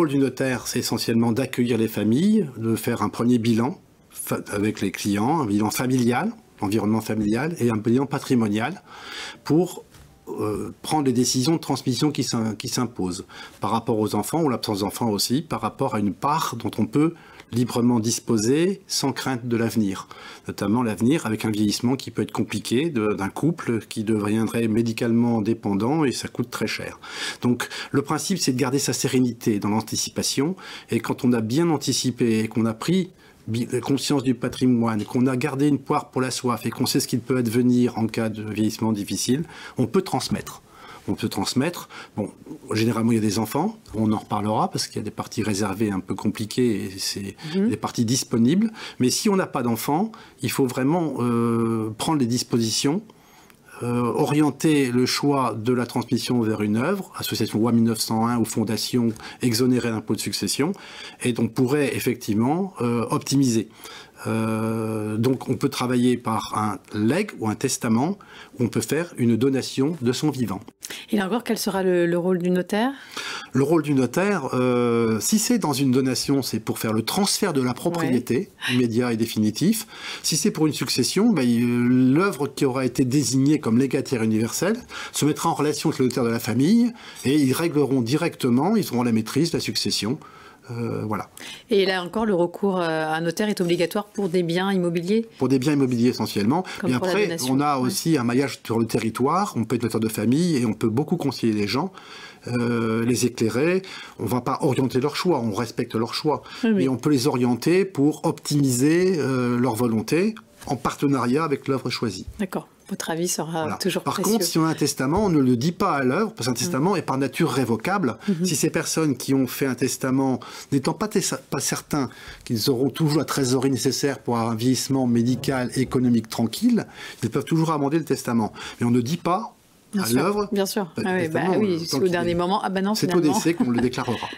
rôle du notaire, c'est essentiellement d'accueillir les familles, de faire un premier bilan avec les clients, un bilan familial, environnement familial, et un bilan patrimonial pour prendre les décisions de transmission qui s'imposent par rapport aux enfants ou l'absence d'enfants aussi, par rapport à une part dont on peut librement disposer sans crainte de l'avenir, notamment l'avenir avec un vieillissement qui peut être compliqué d'un couple qui deviendrait médicalement dépendant et ça coûte très cher. Donc le principe, c'est de garder sa sérénité dans l'anticipation, et quand on a bien anticipé et qu'on a pris conscience du patrimoine, qu'on a gardé une poire pour la soif et qu'on sait ce qu'il peut advenir en cas de vieillissement difficile, on peut transmettre. On peut transmettre. Bon, généralement, il y a des enfants. On en reparlera parce qu'il y a des parties réservées un peu compliquées et c'est des parties disponibles. Mais si on n'a pas d'enfants, il faut vraiment prendre les dispositions, orienter le choix de la transmission vers une œuvre, association loi 1901 ou fondation exonérée d'impôt de succession, et on pourrait effectivement optimiser. Donc on peut travailler par un legs ou un testament, où on peut faire une donation de son vivant. Et là encore, quel sera le rôle du notaire? Le rôle du notaire, si c'est dans une donation, c'est pour faire le transfert de la propriété, immédiat et définitif. Si c'est pour une succession, l'œuvre qui aura été désignée comme légataire universel se mettra en relation avec le notaire de la famille et ils régleront directement, ils auront la maîtrise de la succession. Voilà. Et là encore, le recours à un notaire est obligatoire pour des biens immobiliers? Pour des biens immobiliers essentiellement. Et après, on a aussi un maillage sur le territoire. On peut être notaire de famille et on peut beaucoup conseiller les gens, les éclairer. On ne va pas orienter leur choix, on respecte leur choix. Mais on peut les orienter pour optimiser leur volonté en partenariat avec l'œuvre choisie. D'accord. Votre avis sera toujours précieux. Par contre, si on a un testament, on ne le dit pas à l'œuvre, parce qu'un testament est par nature révocable. Si ces personnes qui ont fait un testament, n'étant pas certains qu'ils auront toujours la trésorerie nécessaire pour un vieillissement médical et économique tranquille, ils peuvent toujours amender le testament. Mais on ne dit pas à l'œuvre. Bien sûr. Oui, au dernier moment, non, c'est au décès qu'on le déclarera.